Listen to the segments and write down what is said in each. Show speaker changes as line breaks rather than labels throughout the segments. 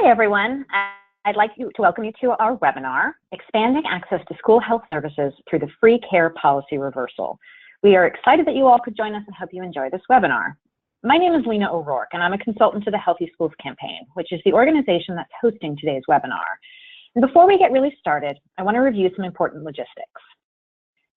Hi, everyone. I'd like to welcome you to our webinar, Expanding Access to School Health Services Through the Free Care Policy Reversal. We are excited that you all could join us and hope you enjoy this webinar. My name is Lena O'Rourke, and I'm a consultant to the Healthy Schools Campaign, which is the organization that's hosting today's webinar. And before we get really started, I want to review some important logistics.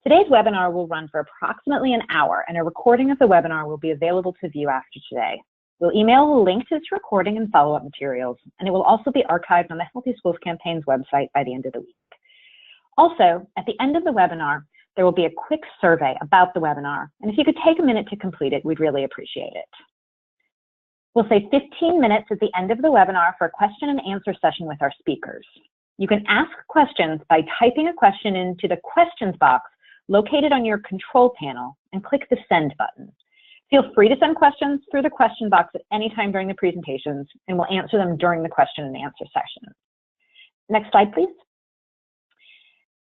Today's webinar will run for approximately an hour, and a recording of the webinar will be available to view after today. We'll email a link to this recording and follow-up materials, and it will also be archived on the Healthy Schools Campaign's website by the end of the week. Also, at the end of the webinar, there will be a quick survey about the webinar, and if you could take a minute to complete it, we'd really appreciate it. We'll say 15 minutes at the end of the webinar for a question and answer session with our speakers. You can ask questions by typing a question into the questions box located on your control panel and click the send button. Feel free to send questions through the question box at any time during the presentations, and we'll answer them during the question and answer session. Next slide, please.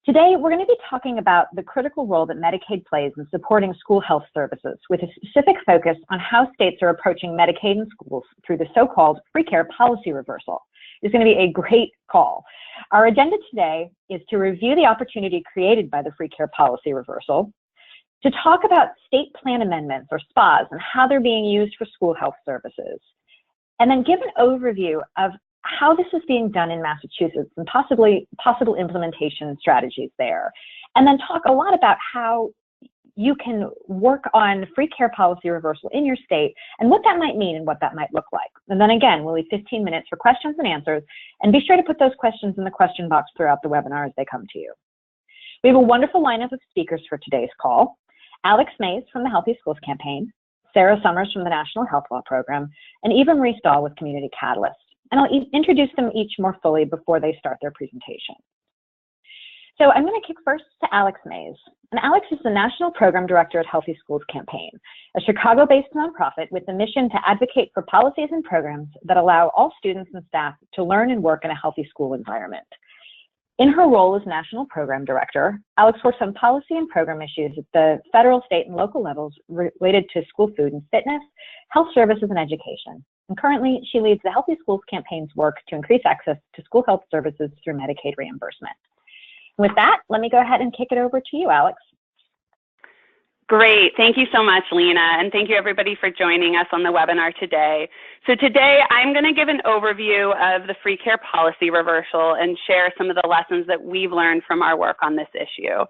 Today, we're going to be talking about the critical role that Medicaid plays in supporting school health services, with a specific focus on how states are approaching Medicaid in schools through the so-called free care policy reversal. It's going to be a great call. Our agenda today is to review the opportunity created by the free care policy reversal, to talk about state plan amendments, or SPAs, and how they're being used for school health services, and then give an overview of how this is being done in Massachusetts and possible implementation strategies there, and then talk a lot about how you can work on free care policy reversal in your state and what that might mean and what that might look like. And then again, we'll leave 15 minutes for questions and answers, and be sure to put those questions in the question box throughout the webinar as they come to you. We have a wonderful lineup of speakers for today's call. Alex Mays from the Healthy Schools Campaign, Sara Somers from the National Health Law Program, and Eva Marie Stahl with Community Catalyst. And I'll introduce them each more fully before they start their presentation. So I'm going to kick first to Alex Mays. And Alex is the National Program Director at Healthy Schools Campaign, a Chicago-based nonprofit with the mission to advocate for policies and programs that allow all students and staff to learn and work in a healthy school environment. In her role as National Program Director, Alex works on policy and program issues at the federal, state, and local levels related to school food and fitness, health services, and education. And currently, she leads the Healthy Schools Campaign's work to increase access to school health services through Medicaid reimbursement. With that, let me go ahead and kick it over to you, Alex.
Great. Thank you so much, Lena, and thank you everybody for joining us on the webinar today. So today I'm going to give an overview of the free care policy reversal and share some of the lessons that we've learned from our work on this issue.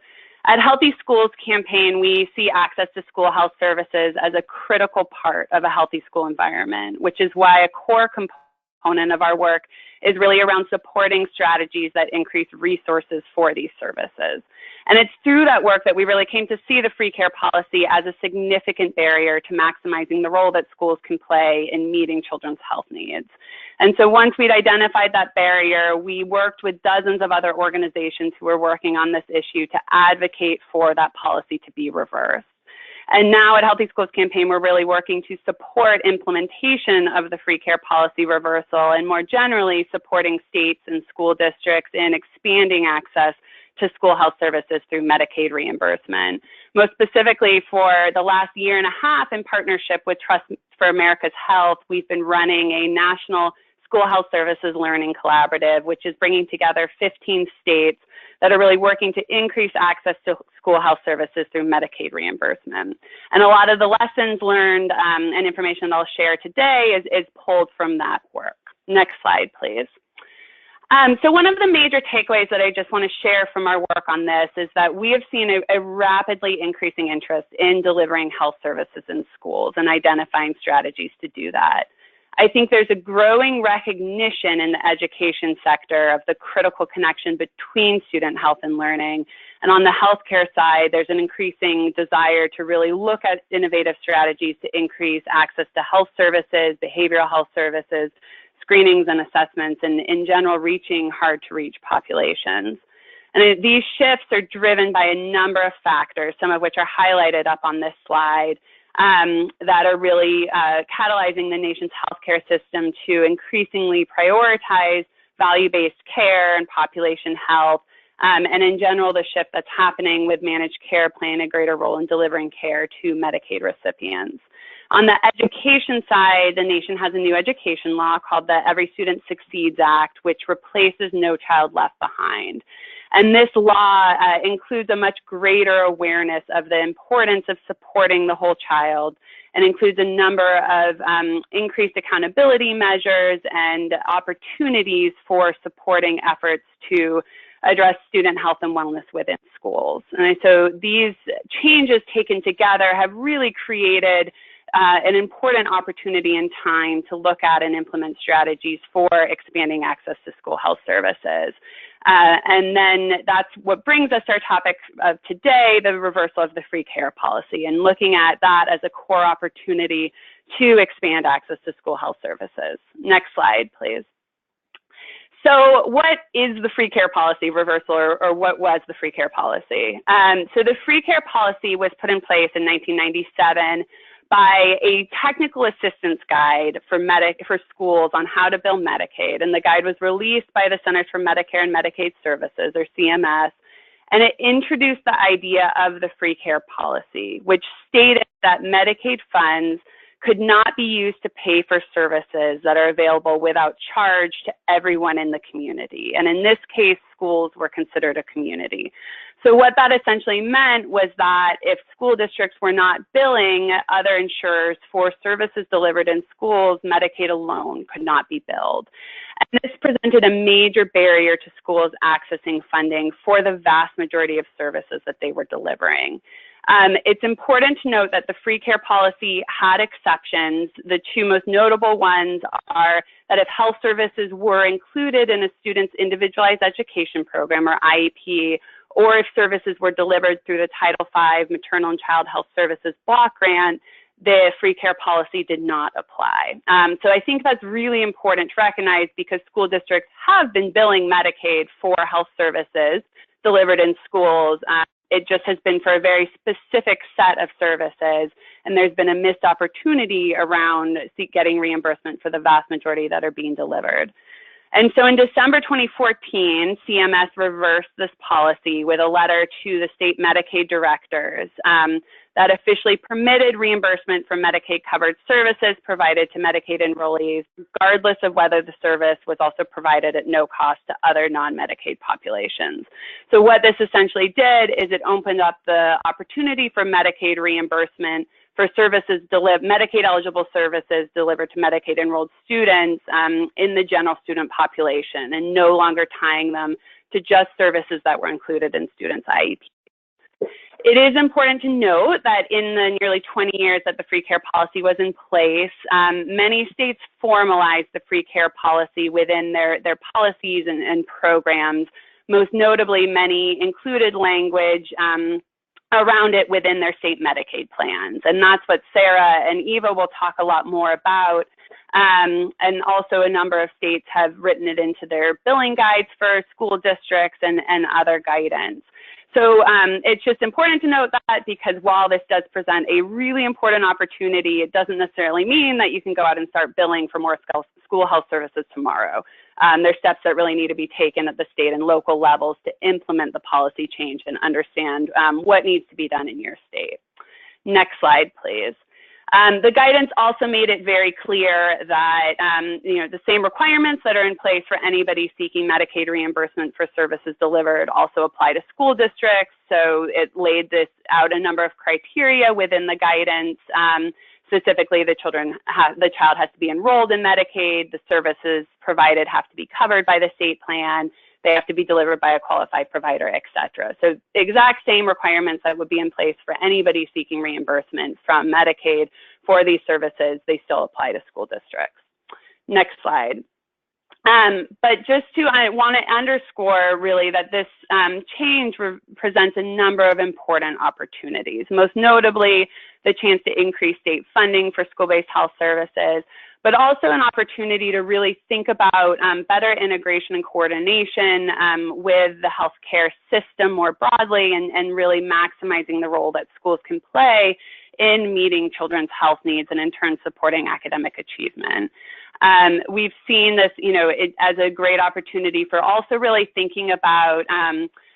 At Healthy Schools Campaign, we see access to school health services as a critical part of a healthy school environment, which is why a core component of our work is really around supporting strategies that increase resources for these services. And it's through that work that we really came to see the free care policy as a significant barrier to maximizing the role that schools can play in meeting children's health needs. And so once we'd identified that barrier, we worked with dozens of other organizations who were working on this issue to advocate for that policy to be reversed. And now at Healthy Schools Campaign, we're really working to support implementation of the free care policy reversal, and more generally supporting states and school districts in expanding access to school health services through Medicaid reimbursement. Most specifically, for the last year and a half, in partnership with Trust for America's Health, we've been running a national school health services learning collaborative, which is bringing together 15 states that are really working to increase access to school health services through Medicaid reimbursement. And a lot of the lessons learned and information that I'll share today is pulled from that work. Next slide, please. So one of the major takeaways that I just want to share from our work on this is that we have seen a rapidly increasing interest in delivering health services in schools and identifying strategies to do that. I think there's a growing recognition in the education sector of the critical connection between student health and learning. And on the healthcare side, there's an increasing desire to really look at innovative strategies to increase access to health services, behavioral health services, screenings and assessments, and in general, reaching hard-to-reach populations. And these shifts are driven by a number of factors, some of which are highlighted up on this slide, that are really catalyzing the nation's healthcare system to increasingly prioritize value-based care and population health, and in general, the shift that's happening with managed care playing a greater role in delivering care to Medicaid recipients. On the education side, the nation has a new education law called the Every Student Succeeds Act, which replaces No Child Left Behind. And this law includes a much greater awareness of the importance of supporting the whole child, and includes a number of increased accountability measures and opportunities for supporting efforts to address student health and wellness within schools. And so these changes taken together have really created an important opportunity in time to look at and implement strategies for expanding access to school health services. And then that's what brings us to our topic of today, the reversal of the free care policy, and looking at that as a core opportunity to expand access to school health services. Next slide, please. So what is the free care policy reversal, or what was the free care policy? So the free care policy was put in place in 1997 by a technical assistance guide for schools on how to bill Medicaid. And the guide was released by the Centers for Medicare and Medicaid Services, or CMS, and it introduced the idea of the free care policy, which stated that Medicaid funds could not be used to pay for services that are available without charge to everyone in the community. And in this case, schools were considered a community. So what that essentially meant was that if school districts were not billing other insurers for services delivered in schools, Medicaid alone could not be billed. And this presented a major barrier to schools accessing funding for the vast majority of services that they were delivering. It's important to note that the free care policy had exceptions. The two most notable ones are that if health services were included in a student's individualized education program, or IEP, or if services were delivered through the Title V Maternal and Child Health Services Block Grant, the free care policy did not apply. So I think that's really important to recognize, because school districts have been billing Medicaid for health services delivered in schools. It just has been for a very specific set of services, and there's been a missed opportunity around getting reimbursement for the vast majority that are being delivered. And so in December 2014, CMS reversed this policy with a letter to the state Medicaid directors that officially permitted reimbursement for Medicaid-covered services provided to Medicaid enrollees, regardless of whether the service was also provided at no cost to other non-Medicaid populations. So what this essentially did is it opened up the opportunity for Medicaid reimbursement for services Medicaid-eligible services delivered to Medicaid-enrolled students in the general student population, and no longer tying them to just services that were included in students' IEP. It is important to note that in the nearly 20 years that the free care policy was in place, many states formalized the free care policy within their policies and programs. Most notably, many included language around it within their state Medicaid plans. And that's what Sarah and Eva will talk a lot more about. And also a number of states have written it into their billing guides for school districts and other guidance. So it's just important to note that, because while this does present a really important opportunity, it doesn't necessarily mean that you can go out and start billing for more school health services tomorrow. There's steps that really need to be taken at the state and local levels to implement the policy change and understand what needs to be done in your state. Next slide, please. The guidance also made it very clear that the same requirements that are in place for anybody seeking Medicaid reimbursement for services delivered also apply to school districts. So it laid this out a number of criteria within the guidance. Specifically, the child has to be enrolled in Medicaid, the services provided have to be covered by the state plan, they have to be delivered by a qualified provider, et cetera. So exact same requirements that would be in place for anybody seeking reimbursement from Medicaid for these services, they still apply to school districts. Next slide. But I want to underscore really that this change presents a number of important opportunities, most notably the chance to increase state funding for school-based health services, but also an opportunity to really think about better integration and coordination with the healthcare system more broadly, and really maximizing the role that schools can play in meeting children's health needs and in turn supporting academic achievement. We've seen this, as a great opportunity for also really thinking about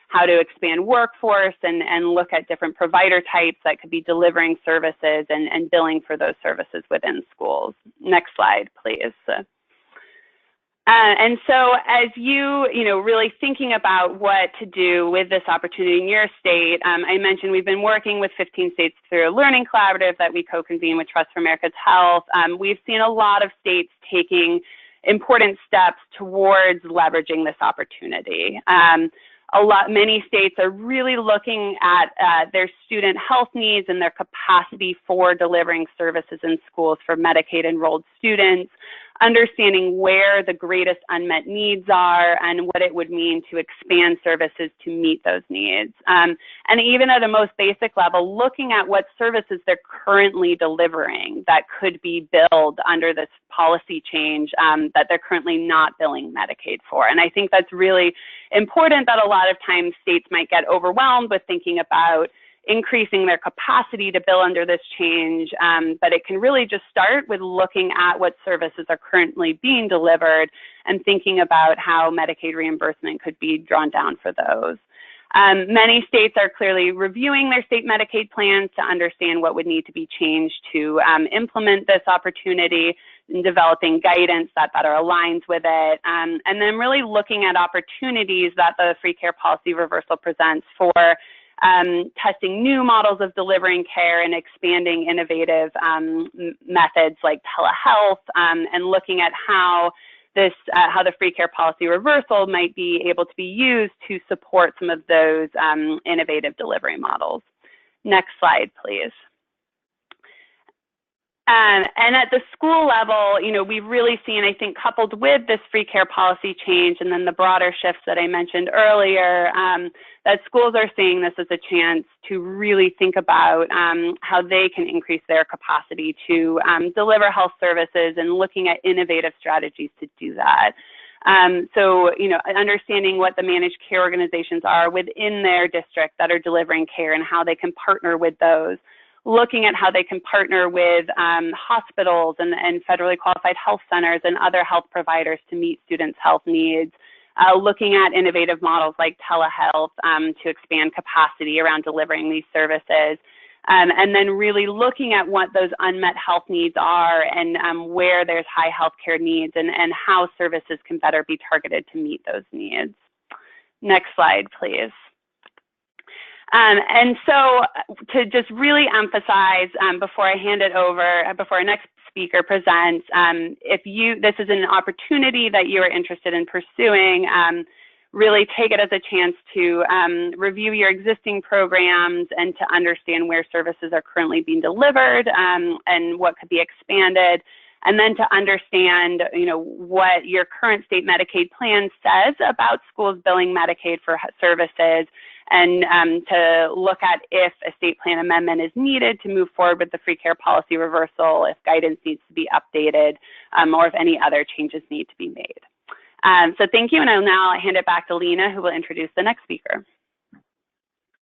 how to expand workforce and look at different provider types that could be delivering services and billing for those services within schools. Next slide, please. And so as you really thinking about what to do with this opportunity in your state, I mentioned we've been working with 15 states through a learning collaborative that we co-convene with Trust for America's Health. We've seen a lot of states taking important steps towards leveraging this opportunity. Many states are really looking at their student health needs and their capacity for delivering services in schools for Medicaid enrolled students, understanding where the greatest unmet needs are and what it would mean to expand services to meet those needs. And even at a most basic level, looking at what services they're currently delivering that could be billed under this policy change that they're currently not billing Medicaid for. And I think that's really important, that a lot of times states might get overwhelmed with thinking about increasing their capacity to bill under this change, but it can really just start with looking at what services are currently being delivered and thinking about how Medicaid reimbursement could be drawn down for those. Many states are clearly reviewing their state Medicaid plans to understand what would need to be changed to implement this opportunity and developing guidance that better aligns with it, and then really looking at opportunities that the free care policy reversal presents for testing new models of delivering care and expanding innovative methods like telehealth, and looking at how the free care policy reversal might be able to be used to support some of those innovative delivery models. Next slide, please. And at the school level, we've really seen, I think, coupled with this free care policy change and then the broader shifts that I mentioned earlier, that schools are seeing this as a chance to really think about how they can increase their capacity to deliver health services and looking at innovative strategies to do that. So, understanding what the managed care organizations are within their district that are delivering care and how they can partner with those. Looking at how they can partner with hospitals and federally qualified health centers and other health providers to meet students' health needs. Looking at innovative models like telehealth to expand capacity around delivering these services. And then really looking at what those unmet health needs are and where there's high healthcare needs and how services can better be targeted to meet those needs. Next slide, please. And so to just really emphasize before I hand it over, before our next speaker presents, this is an opportunity that you are interested in pursuing, really take it as a chance to review your existing programs and to understand where services are currently being delivered and what could be expanded. And then to understand, what your current state Medicaid plan says about schools billing Medicaid for services, and to look at if a state plan amendment is needed to move forward with the free care policy reversal, if guidance needs to be updated, or if any other changes need to be made. So thank you, and I'll now hand it back to Lena, who will introduce the next speaker.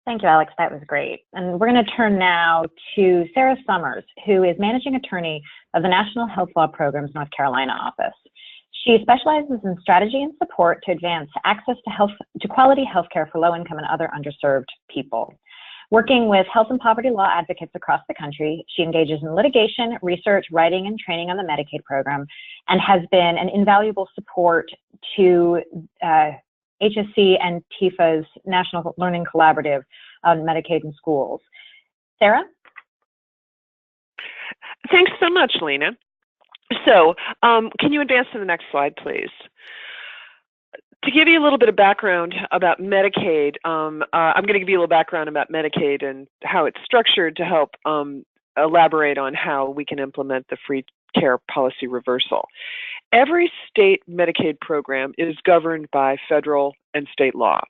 Thank you, Alex. That was great. And we're going to turn now to Sara Somers, who is Managing Attorney of the National Health Law Program's North Carolina office. She specializes in strategy and support to advance access to quality healthcare for low-income and other underserved people. Working with health and poverty law advocates across the country, she engages in litigation, research, writing, and training on the Medicaid program, and has been an invaluable support to HSC and TIFA's National Learning Collaborative on Medicaid in Schools. Sara?
Thanks so much, Lena. So can you advance to the next slide, please? To give you a little bit of background about Medicaid, I'm going to give you a little background about Medicaid and how it's structured to help elaborate on how we can implement the free care policy reversal. Every state Medicaid program is governed by federal and state law.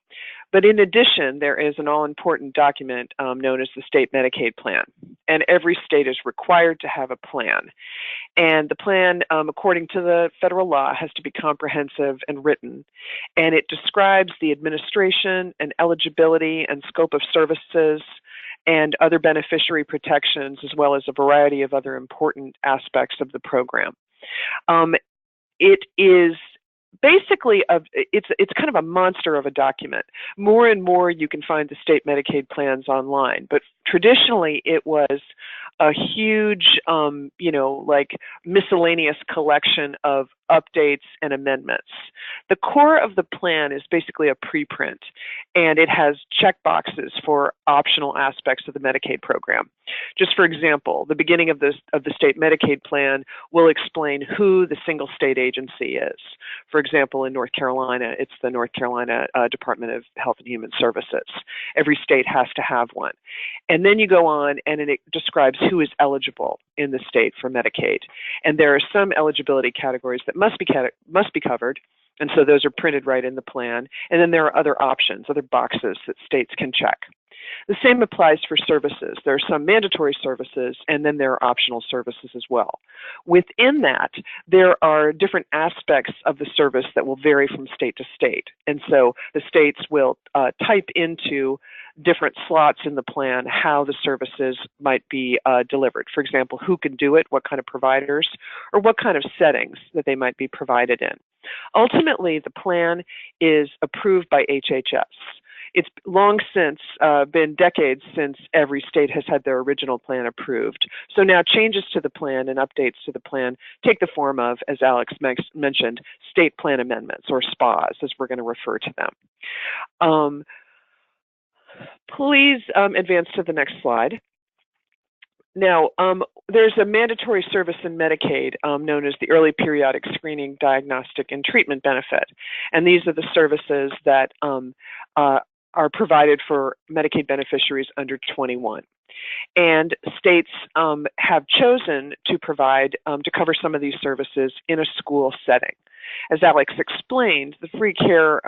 But in addition, there is an all-important document known as the state Medicaid plan. And every state is required to have a plan. And the plan, according to the federal law, has to be comprehensive and written. And it describes the administration and eligibility and scope of services and other beneficiary protections, as well as a variety of other important aspects of the program. It is basically, it's kind of a monster of a document. More and more you can find the state Medicaid plans online, but traditionally it was a huge, like miscellaneous collection of updates and amendments. The core of the plan is basically a preprint, and it has check boxes for optional aspects of the Medicaid program. Just for example, the beginning of the state Medicaid plan will explain who the single state agency is. For example, in North Carolina, it's the North Carolina Department of Health and Human Services. Every state has to have one. And then you go on and it describes who is eligible in the state for Medicaid. And there are some eligibility categories that must be covered, and so those are printed right in the plan. And then there are other options, other boxes that states can check. The same applies for services. There are some mandatory services, and then there are optional services as well. Within that, there are different aspects of the service that will vary from state to state. And so the states will type into different slots in the plan how the services might be delivered. For example, who can do it, what kind of providers, or what kind of settings that they might be provided in. Ultimately, the plan is approved by HHS. It's long since been decades since every state has had their original plan approved. So now changes to the plan and updates to the plan take the form of, as Alex mentioned, state plan amendments, or SPAs, as we're going to refer to them. Please advance to the next slide. Now, there's a mandatory service in Medicaid known as the Early Periodic Screening, Diagnostic, and Treatment Benefit. And these are the services that are provided for Medicaid beneficiaries under 21. And states have chosen to provide, to cover some of these services in a school setting. As Alex explained, the free care,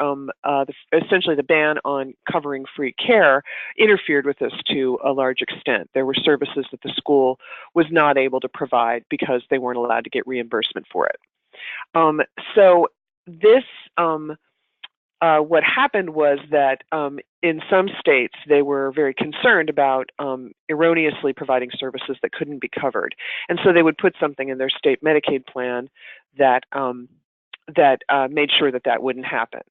essentially the ban on covering free care interfered with this to a large extent. There were services that the school was not able to provide because they weren't allowed to get reimbursement for it. So this, what happened was that in some states, they were very concerned about erroneously providing services that couldn't be covered. And so they would put something in their state Medicaid plan that made sure that that wouldn't happen.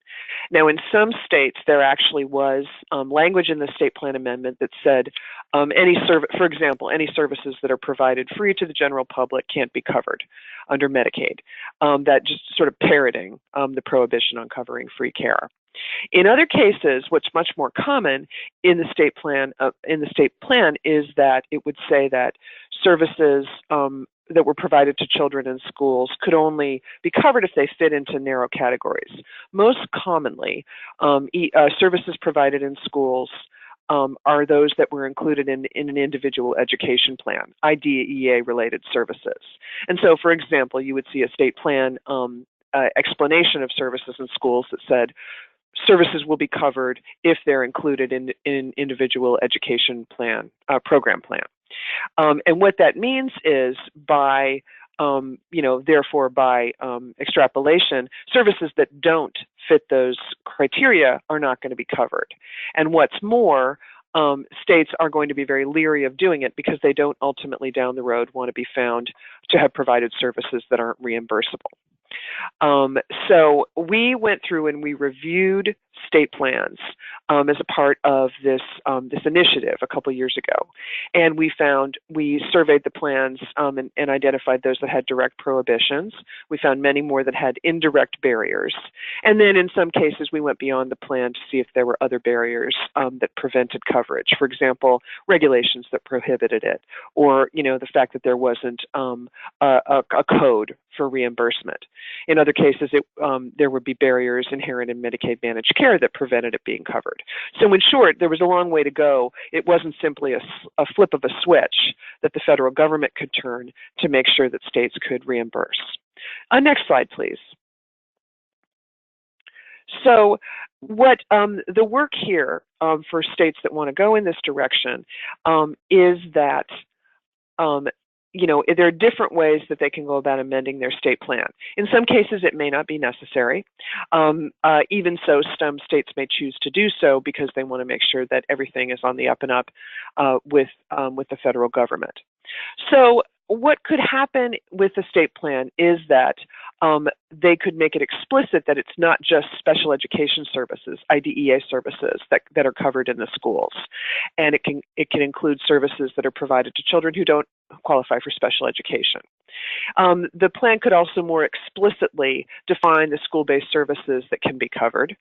Now, in some states, there actually was language in the state plan amendment that said for example, any services that are provided free to the general public can't be covered under Medicaid. That just sort of parroting the prohibition on covering free care. In other cases, what's much more common in the state plan is that it would say that services that were provided to children in schools could only be covered if they fit into narrow categories. Most commonly, services provided in schools are those that were included in an individual education plan, IDEA-related services. And so, for example, you would see a state plan explanation of services in schools that said, services will be covered if they're included in individual education plan, program plan. And what that means is by, therefore by extrapolation, services that don't fit those criteria are not going to be covered. And what's more, states are going to be very leery of doing it because they don't ultimately down the road want to be found to have provided services that aren't reimbursable. So we went through and we reviewed state plans as a part of this initiative a couple years ago, and we surveyed the plans and identified those that had direct prohibitions. We found many more that had indirect barriers, and then in some cases we went beyond the plan to see if there were other barriers that prevented coverage. For example, regulations that prohibited it, or the fact that there wasn't a code for reimbursement. In other cases, there would be barriers inherent in Medicaid managed care that prevented it being covered. So in short, there was a long way to go. It wasn't simply a flip of a switch that the federal government could turn to make sure that states could reimburse. Next slide, please. So what the work here for states that want to go in this direction is that there are different ways that they can go about amending their state plan. In some cases, it may not be necessary. Even so, some states may choose to do so because they want to make sure that everything is on the up and up with the federal government. So what could happen with the state plan is that they could make it explicit that it's not just special education services, IDEA services that are covered in the schools, and it can include services that are provided to children who don't qualify for special education. The plan could also more explicitly define the school-based services that can be covered.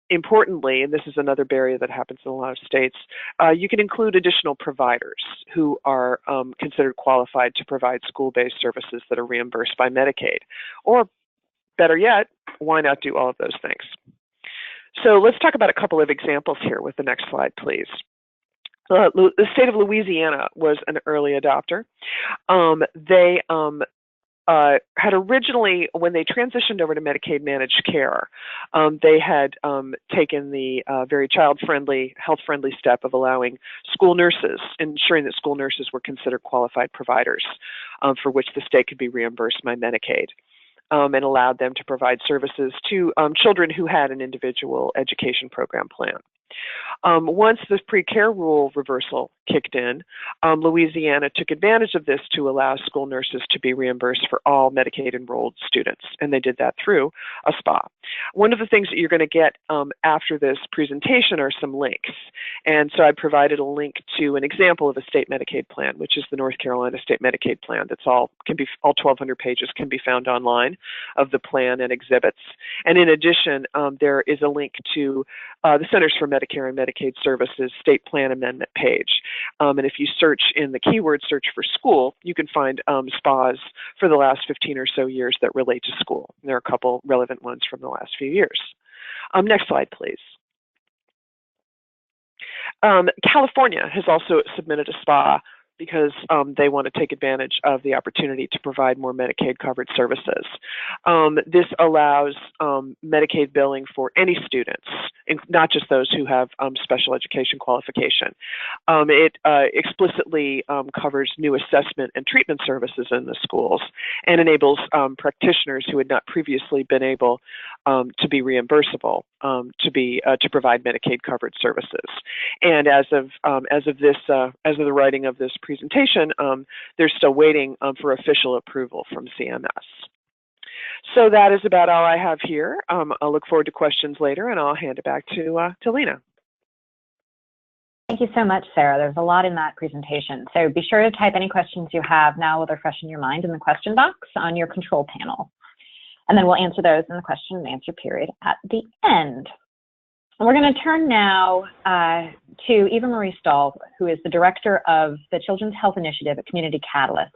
Importantly, and this is another barrier that happens in a lot of states, you can include additional providers who are considered qualified to provide school-based services that are reimbursed by Medicaid. Or better yet, why not do all of those things? So let's talk about a couple of examples here with the next slide, please. The state of Louisiana was an early adopter. They had originally, when they transitioned over to Medicaid managed care, they had taken the very child-friendly, health-friendly step of allowing school nurses, ensuring that school nurses were considered qualified providers for which the state could be reimbursed by Medicaid, and allowed them to provide services to children who had an individual education program plan. Once the pre-care rule reversal kicked in, Louisiana took advantage of this to allow school nurses to be reimbursed for all Medicaid-enrolled students, and they did that through a SPA. One of the things that you're going to get after this presentation are some links, and so I provided a link to an example of a state Medicaid plan, which is the North Carolina State Medicaid Plan. That's all 1,200 pages can be found online of the plan and exhibits. And in addition, there is a link to the Centers for Medicare and Medicaid Services State Plan Amendment page. And if you search in the keyword search for school, you can find SPAs for the last 15 or so years that relate to school. And there are a couple relevant ones from the last few years. Next slide, please. California has also submitted a SPA because they want to take advantage of the opportunity to provide more Medicaid-covered services. This allows Medicaid billing for any students, not just those who have special education qualification. It explicitly covers new assessment and treatment services in the schools and enables practitioners who had not previously been able to be reimbursable to provide Medicaid-covered services. And as of the writing of this presentation, they're still waiting for official approval from CMS. So that is about all I have here. I'll look forward to questions later, and I'll hand it back to Lena.
Thank you so much, Sarah. There's a lot in that presentation. So be sure to type any questions you have now while they're fresh in your mind in the question box on your control panel. And then we'll answer those in the question and answer period at the end. We're going to turn now to Eva Marie Stahl, who is the director of the Children's Health Initiative at Community Catalyst.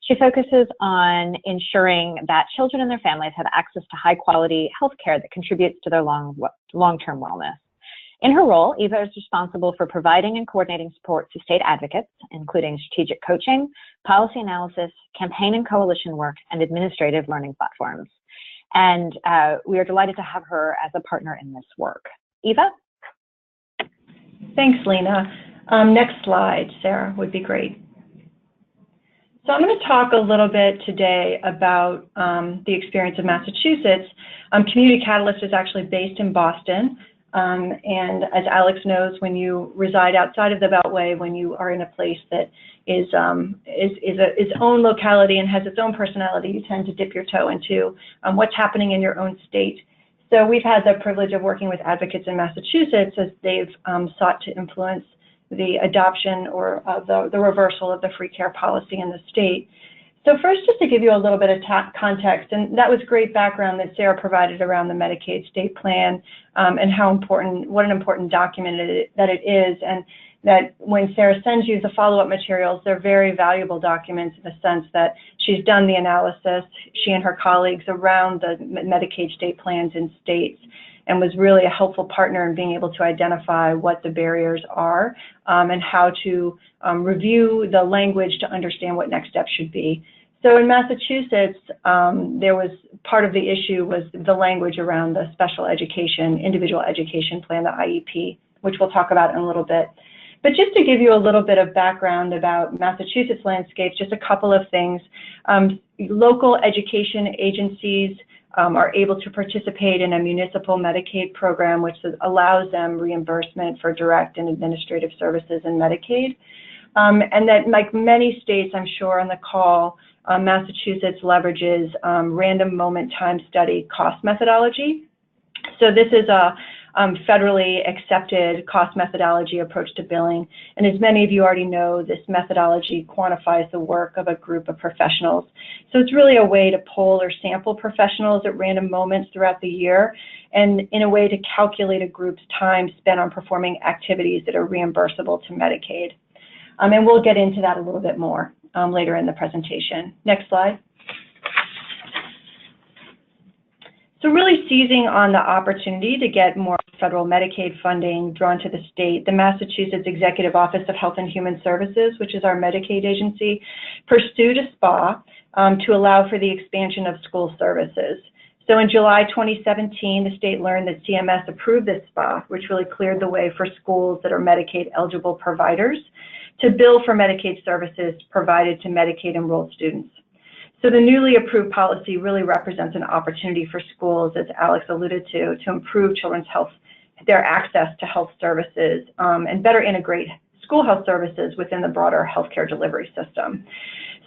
She focuses on ensuring that children and their families have access to high-quality health care that contributes to their long-term wellness. In her role, Eva is responsible for providing and coordinating support to state advocates, including strategic coaching, policy analysis, campaign and coalition work, and administrative learning platforms. And we are delighted to have her as a partner in this work. Eva?
Thanks, Lena. Next slide, Sarah, would be great. So I'm going to talk a little bit today about the experience of Massachusetts. Community Catalyst is actually based in Boston. And as Alex knows, when you reside outside of the Beltway, when you are in a place that is its own locality and has its own personality, you tend to dip your toe into what's happening in your own state. So we've had the privilege of working with advocates in Massachusetts as they've sought to influence the adoption or the reversal of the free care policy in the state. So first, just to give you a little bit of context, and that was great background that Sarah provided around the Medicaid state plan and what an important document that it is, and that when Sarah sends you the follow-up materials, they're very valuable documents in the sense that she's done the analysis, she and her colleagues, around the Medicaid state plans in states, and was really a helpful partner in being able to identify what the barriers are and how to review the language to understand what next steps should be. So in Massachusetts, there was part of the issue was the language around the special education, individual education plan, the IEP, which we'll talk about in a little bit. But just to give you a little bit of background about Massachusetts landscape, just a couple of things. Local education agencies are able to participate in a municipal Medicaid program, which allows them reimbursement for direct and administrative services in Medicaid. and that, like many states, I'm sure on the call, Massachusetts leverages random moment time study cost methodology. So this is a federally accepted cost methodology approach to billing. And as many of you already know, this methodology quantifies the work of a group of professionals. So it's really a way to poll or sample professionals at random moments throughout the year, and in a way to calculate a group's time spent on performing activities that are reimbursable to Medicaid. And we'll get into that a little bit more later in the presentation. Next slide. So really seizing on the opportunity to get more federal Medicaid funding drawn to the state, the Massachusetts Executive Office of Health and Human Services, which is our Medicaid agency, pursued a SPA to allow for the expansion of school services. So in July 2017, the state learned that CMS approved this SPA, which really cleared the way for schools that are Medicaid eligible providers to bill for Medicaid services provided to Medicaid enrolled students. So the newly approved policy really represents an opportunity for schools, as Alex alluded to improve children's health, their access to health services, and better integrate school health services within the broader healthcare delivery system.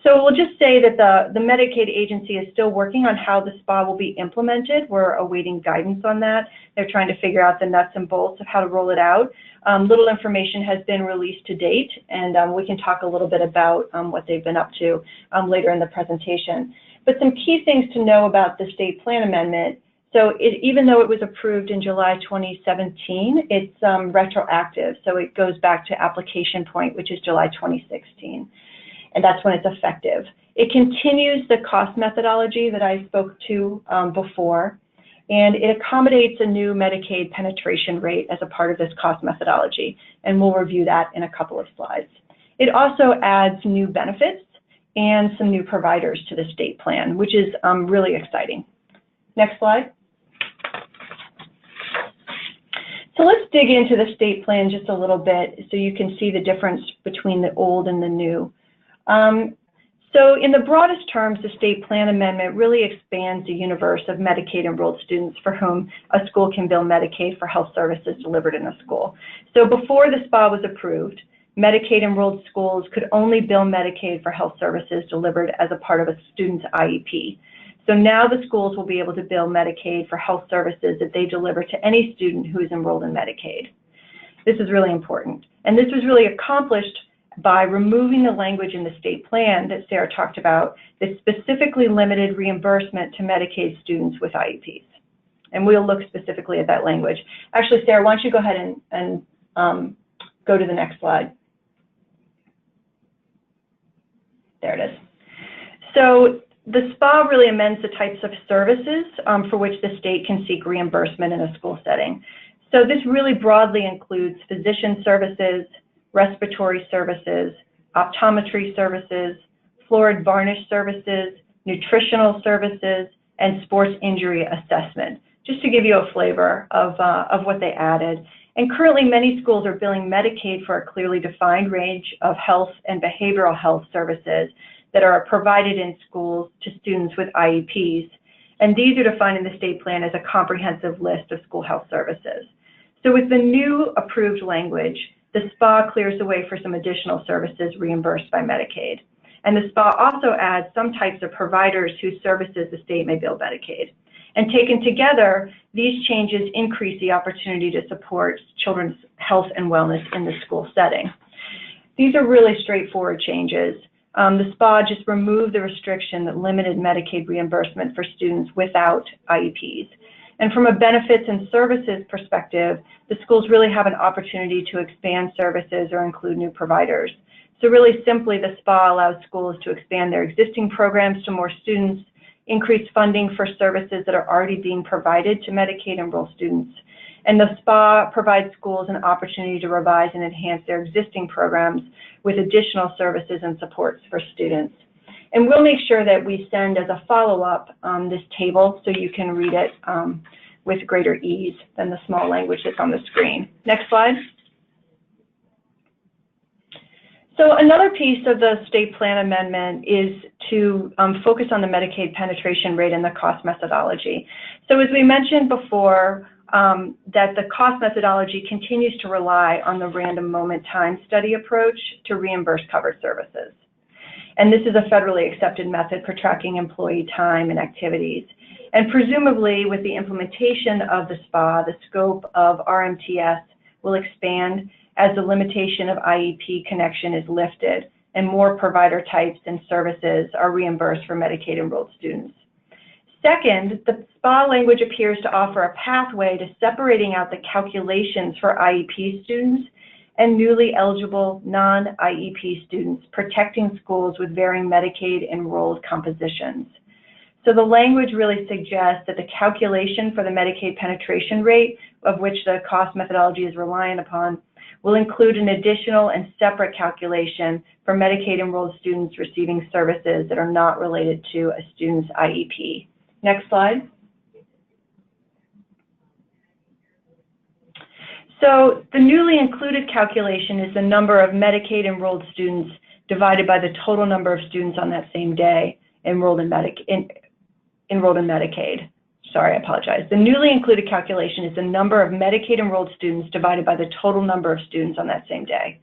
So we'll just say that the Medicaid agency is still working on how the SPA will be implemented. We're awaiting guidance on that. They're trying to figure out the nuts and bolts of how to roll it out. Little information has been released to date, and we can talk a little bit about what they've been up to later in the presentation. But some key things to know about the state plan amendment. So even though it was approved in July 2017, it's retroactive. So it goes back to application point, which is July 2016. And that's when it's effective. It continues the cost methodology that I spoke to before, and it accommodates a new Medicaid penetration rate as a part of this cost methodology, and we'll review that in a couple of slides. It also adds new benefits and some new providers to the state plan, which is really exciting. Next slide. So let's dig into the state plan just a little bit so you can see the difference between the old and the new. So in the broadest terms, the state plan amendment really expands the universe of Medicaid enrolled students for whom a school can bill Medicaid for health services delivered in a school. So before the SPA was approved, Medicaid enrolled schools could only bill Medicaid for health services delivered as a part of a student's IEP. So now the schools will be able to bill Medicaid for health services that they deliver to any student who is enrolled in Medicaid. This is really important. And this was really accomplished by removing the language in the state plan that Sarah talked about that specifically limited reimbursement to Medicaid students with IEPs. And we'll look specifically at that language. Actually, Sarah, why don't you go ahead and go to the next slide. There it is. So the SPA really amends the types of services for which the state can seek reimbursement in a school setting. So this really broadly includes physician services, respiratory services, optometry services, fluoride varnish services, nutritional services, and sports injury assessment, just to give you a flavor of what they added. And currently, many schools are billing Medicaid for a clearly defined range of health and behavioral health services that are provided in schools to students with IEPs. And these are defined in the state plan as a comprehensive list of school health services. So with the new approved language, the SPA clears the way for some additional services reimbursed by Medicaid. And the SPA also adds some types of providers whose services the state may bill Medicaid. And taken together, these changes increase the opportunity to support children's health and wellness in the school setting. These are really straightforward changes. The SPA just removed the restriction that limited Medicaid reimbursement for students without IEPs. And from a benefits and services perspective, the schools really have an opportunity to expand services or include new providers. So really simply, the SPA allows schools to expand their existing programs to more students, increase funding for services that are already being provided to Medicaid enrolled students. And the SPA provides schools an opportunity to revise and enhance their existing programs with additional services and supports for students. And we'll make sure that we send as a follow-up this table so you can read it with greater ease than the small language that's on the screen. Next slide. So another piece of the state plan amendment is to focus on the Medicaid penetration rate and the cost methodology. So as we mentioned before, that the cost methodology continues to rely on the random moment time study approach to reimburse covered services. And this is a federally accepted method for tracking employee time and activities. And presumably, with the implementation of the SPA, the scope of RMTS will expand as the limitation of IEP connection is lifted and more provider types and services are reimbursed for Medicaid enrolled students. Second, the SPA language appears to offer a pathway to separating out the calculations for IEP students and newly eligible non-IEP students, protecting schools with varying Medicaid enrolled compositions. So the language really suggests that the calculation for the Medicaid penetration rate, of which the cost methodology is reliant upon, will include an additional and separate calculation for Medicaid enrolled students receiving services that are not related to a student's IEP. Next slide. So the newly included calculation is the number of Medicaid enrolled students divided by the total number of students on that same day enrolled in Medicaid. Sorry, I apologize. The newly included calculation is the number of Medicaid enrolled students divided by the total number of students on that same day.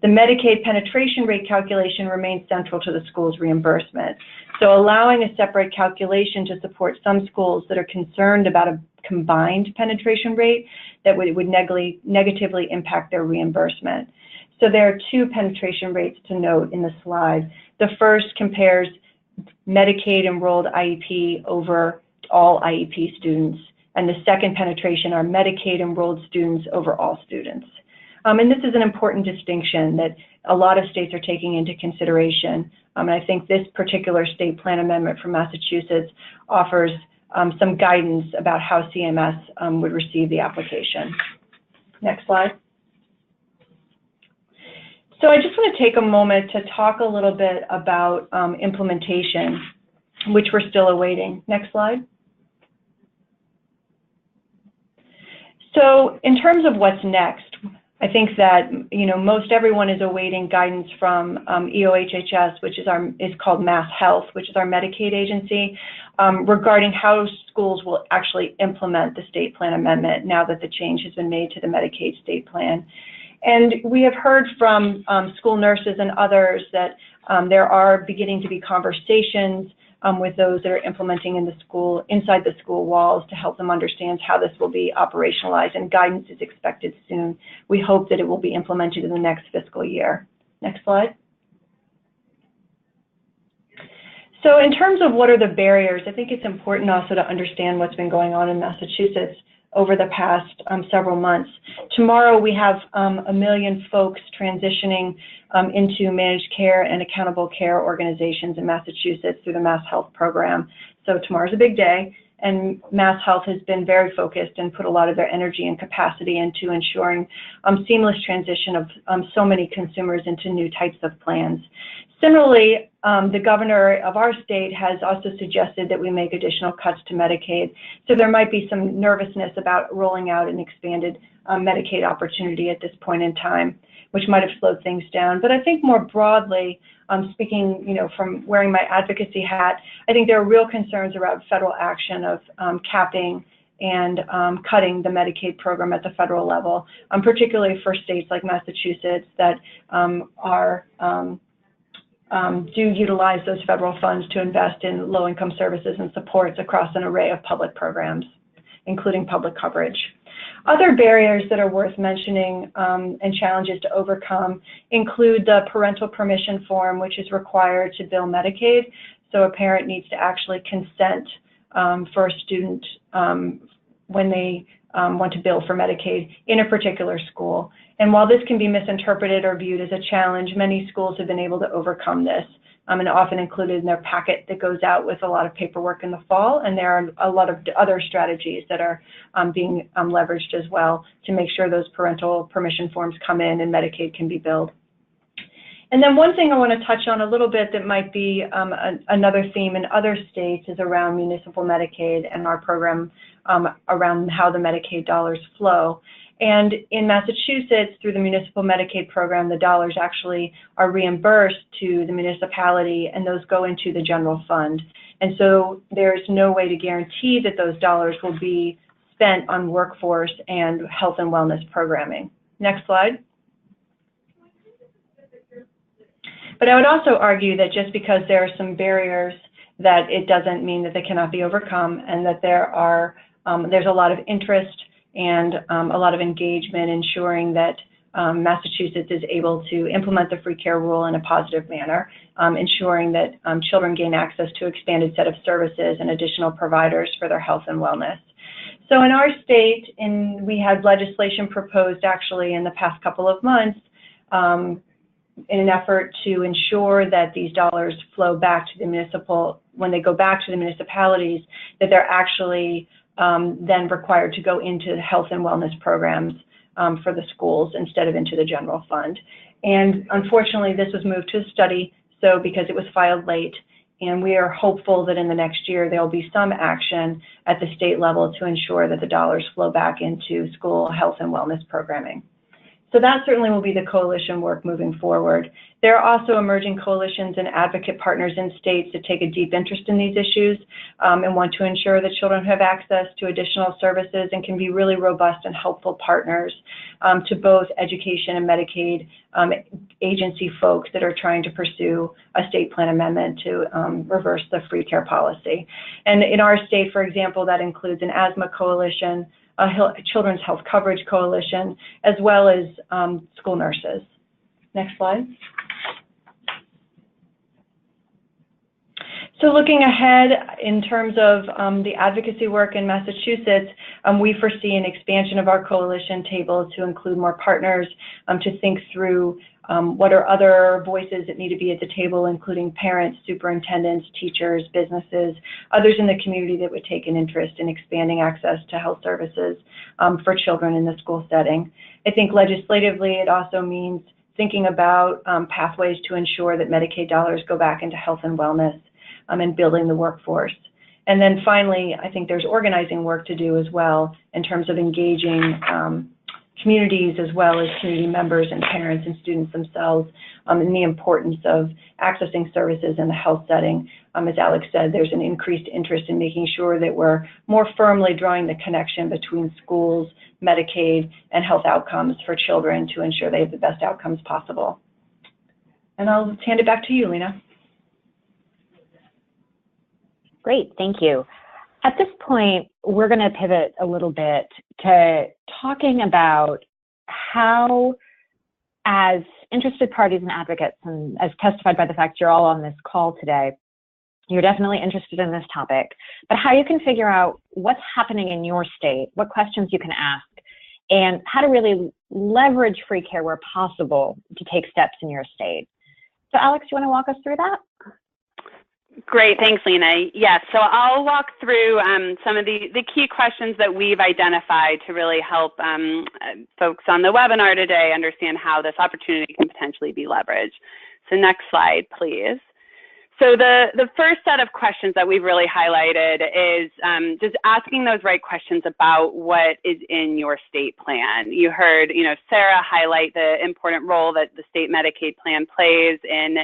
The Medicaid penetration rate calculation remains central to the school's reimbursement. So allowing a separate calculation to support some schools that are concerned about a combined penetration rate that would negatively impact their reimbursement. So there are two penetration rates to note in the slide. The first compares Medicaid enrolled IEP over all IEP students, and the second penetration are Medicaid enrolled students over all students. And this is an important distinction that a lot of states are taking into consideration. And I think this particular state plan amendment from Massachusetts offers some guidance about how CMS would receive the application. Next slide. So I just want to take a moment to talk a little bit about implementation, which we're still awaiting. Next slide. So in terms of what's next, I think that most everyone is awaiting guidance from EOHHS, which is called Mass Health, which is our Medicaid agency, regarding how schools will actually implement the state plan amendment now that the change has been made to the Medicaid state plan. And we have heard from school nurses and others that there are beginning to be conversations with those that are implementing in the school, inside the school walls, to help them understand how this will be operationalized, and guidance is expected soon. We hope that it will be implemented in the next fiscal year. Next slide. So in terms of what are the barriers, I think it's important also to understand what's been going on in Massachusetts over the past several months. Tomorrow we have 1 million folks transitioning into managed care and accountable care organizations in Massachusetts through the Mass Health program. So tomorrow's a big day, and Mass Health has been very focused and put a lot of their energy and capacity into ensuring seamless transition of so many consumers into new types of plans. Similarly, the governor of our state has also suggested that we make additional cuts to Medicaid. So there might be some nervousness about rolling out an expanded Medicaid opportunity at this point in time, which might have slowed things down. But I think more broadly, speaking, from wearing my advocacy hat, I think there are real concerns around federal action of capping and cutting the Medicaid program at the federal level, particularly for states like Massachusetts that do utilize those federal funds to invest in low-income services and supports across an array of public programs, including public coverage. Other barriers that are worth mentioning and challenges to overcome include the parental permission form, which is required to bill Medicaid. So a parent needs to actually consent for a student when they want to bill for Medicaid in a particular school. And while this can be misinterpreted or viewed as a challenge, many schools have been able to overcome this and often included in their packet that goes out with a lot of paperwork in the fall. And there are a lot of other strategies that are being leveraged as well to make sure those parental permission forms come in and Medicaid can be billed. And then one thing I want to touch on a little bit that might be another theme in other states is around municipal Medicaid and our program around how the Medicaid dollars flow. And in Massachusetts, through the municipal Medicaid program, the dollars actually are reimbursed to the municipality, and those go into the general fund. And so there's no way to guarantee that those dollars will be spent on workforce and health and wellness programming. Next slide. But I would also argue that just because there are some barriers, that it doesn't mean that they cannot be overcome, and that there's a lot of interest and a lot of engagement ensuring that Massachusetts is able to implement the free care rule in a positive manner, ensuring that children gain access to expanded set of services and additional providers for their health and wellness. So in our state, we had legislation proposed actually in the past couple of months in an effort to ensure that these dollars flow back to the when they go back to the municipalities, that they're actually then required to go into health and wellness programs for the schools instead of into the general fund. And unfortunately, this was moved to a study, so because it was filed late, and we are hopeful that in the next year there will be some action at the state level to ensure that the dollars flow back into school health and wellness programming. So that certainly will be the coalition work moving forward. There are also emerging coalitions and advocate partners in states that take a deep interest in these issues and want to ensure that children have access to additional services and can be really robust and helpful partners to both education and Medicaid agency folks that are trying to pursue a state plan amendment to reverse the free care policy. And in our state, for example, that includes an asthma coalition, a Children's Health Coverage Coalition, as well as school nurses. Next slide. So looking ahead in terms of the advocacy work in Massachusetts, we foresee an expansion of our coalition table to include more partners to think through what are other voices that need to be at the table, including parents, superintendents, teachers, businesses, others in the community that would take an interest in expanding access to health services for children in the school setting. I think legislatively it also means thinking about pathways to ensure that Medicaid dollars go back into health and wellness and building the workforce. And then finally, I think there's organizing work to do as well in terms of engaging communities as well as community members and parents and students themselves in the importance of accessing services in the health setting. As Alex said, there's an increased interest in making sure that we're more firmly drawing the connection between schools, Medicaid, and health outcomes for children to ensure they have the best outcomes possible. And I'll hand it back to you, Lena.
Great, thank you. At this point, we're going to pivot a little bit to talking about how, as interested parties and advocates, and as testified by the fact you're all on this call today, you're definitely interested in this topic, but how you can figure out what's happening in your state, what questions you can ask, and how to really leverage free care where possible to take steps in your state. So Alex, do you want to walk us through that?
Great, thanks, Lena. Yes, so I'll walk through some of the key questions that we've identified to really help folks on the webinar today understand how this opportunity can potentially be leveraged. So next slide, please. So the first set of questions that we've really highlighted is just asking those right questions about what is in your state plan. You heard, Sara highlight the important role that the state Medicaid plan plays in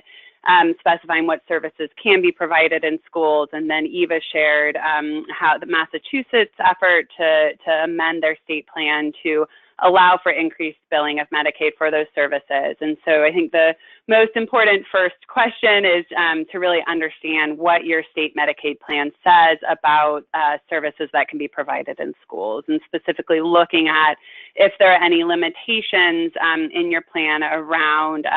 specifying what services can be provided in schools, and then Eva shared how the Massachusetts effort to amend their state plan to allow for increased billing of Medicaid for those services. And so I think the most important first question is to really understand what your state Medicaid plan says about services that can be provided in schools, and specifically looking at if there are any limitations in your plan around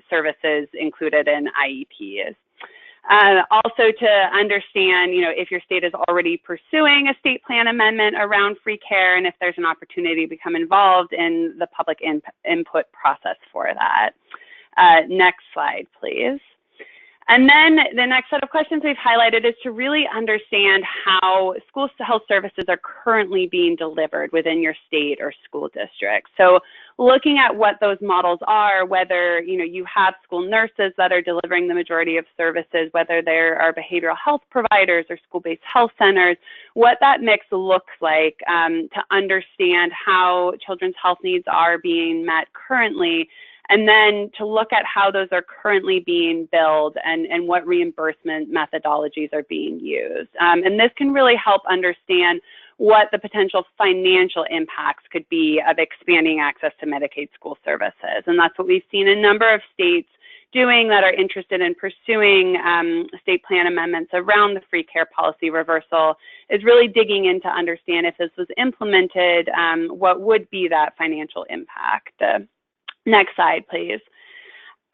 services included in IEPs. Also to understand, if your state is already pursuing a state plan amendment around free care, and if there's an opportunity to become involved in the public input process for that. Next slide, please. And then the next set of questions we've highlighted is to really understand how school health services are currently being delivered within your state or school district. So looking at what those models are, whether you have school nurses that are delivering the majority of services, whether there are behavioral health providers or school-based health centers, what that mix looks like to understand how children's health needs are being met currently, and then to look at how those are currently being billed and what reimbursement methodologies are being used. And this can really help understand what the potential financial impacts could be of expanding access to Medicaid school services. And that's what we've seen a number of states doing that are interested in pursuing state plan amendments around the free care policy reversal, is really digging in to understand if this was implemented, what would be that financial impact. Next slide, please.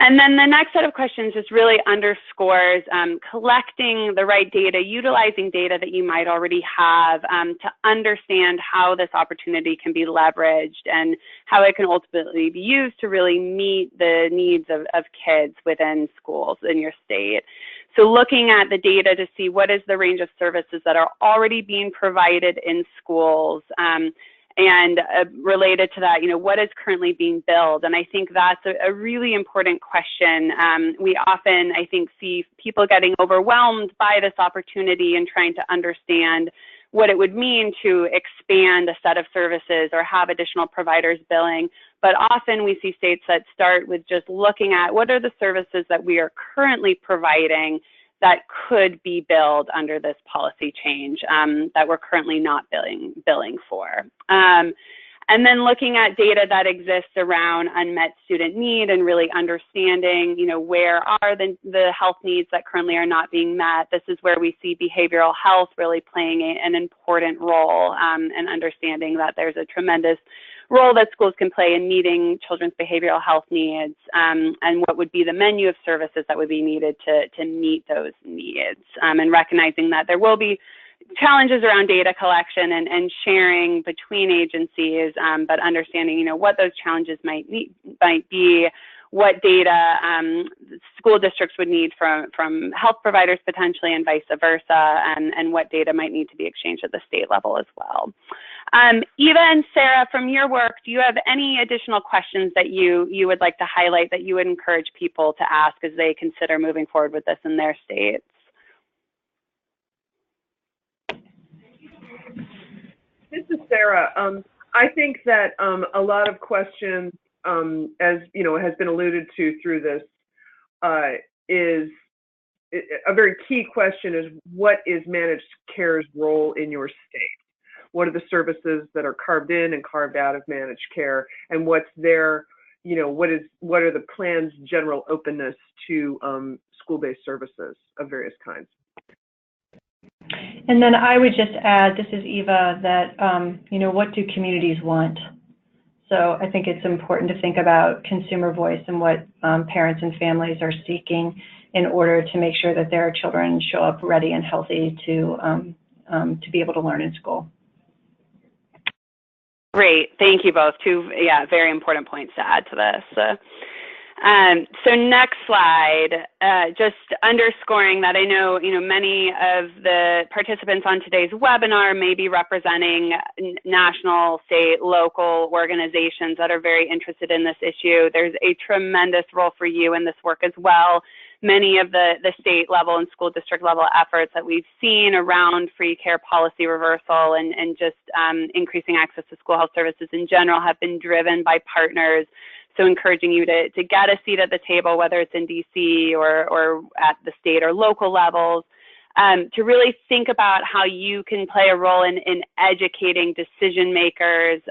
And then the next set of questions just really underscores collecting the right data, utilizing data that you might already have to understand how this opportunity can be leveraged and how it can ultimately be used to really meet the needs of kids within schools in your state. So looking at the data to see what is the range of services that are already being provided in schools, and related to that, what is currently being billed? And I think that's a really important question. We often, I think, see people getting overwhelmed by this opportunity and trying to understand what it would mean to expand a set of services or have additional providers billing. But often we see states that start with just looking at what are the services that we are currently providing that could be billed under this policy change that we're currently not billing for. And then looking at data that exists around unmet student need and really understanding, where are the health needs that currently are not being met. This is where we see behavioral health really playing an important role and understanding that there's a tremendous role that schools can play in meeting children's behavioral health needs, and what would be the menu of services that would be needed to meet those needs, and recognizing that there will be challenges around data collection and sharing between agencies, but understanding what those challenges might be, what data school districts would need from health providers potentially and vice versa, and what data might need to be exchanged at the state level as well. Eva and Sarah, from your work, do you have any additional questions that you would like to highlight that you would encourage people to ask as they consider moving forward with this in their states?
This is Sarah. I think that a lot of questions, as has been alluded to through this, is a very key question is what is managed care's role in your state? What are the services that are carved in and carved out of managed care, and what's their, what are the plan's general openness to school-based services of various kinds?
And then I would just add, this is Eva, that, what do communities want? So I think it's important to think about consumer voice and what parents and families are seeking in order to make sure that their children show up ready and healthy to be able to learn in school.
Great, thank you both. Two, very important points to add to this. So next slide, just underscoring that I know, many of the participants on today's webinar may be representing national, state, local organizations that are very interested in this issue. There's a tremendous role for you in this work as well. Many of the state level and school district level efforts that we've seen around free care policy reversal and just increasing access to school health services in general have been driven by partners. So encouraging you to get a seat at the table, whether it's in DC or at the state or local levels, to really think about how you can play a role in educating decision makers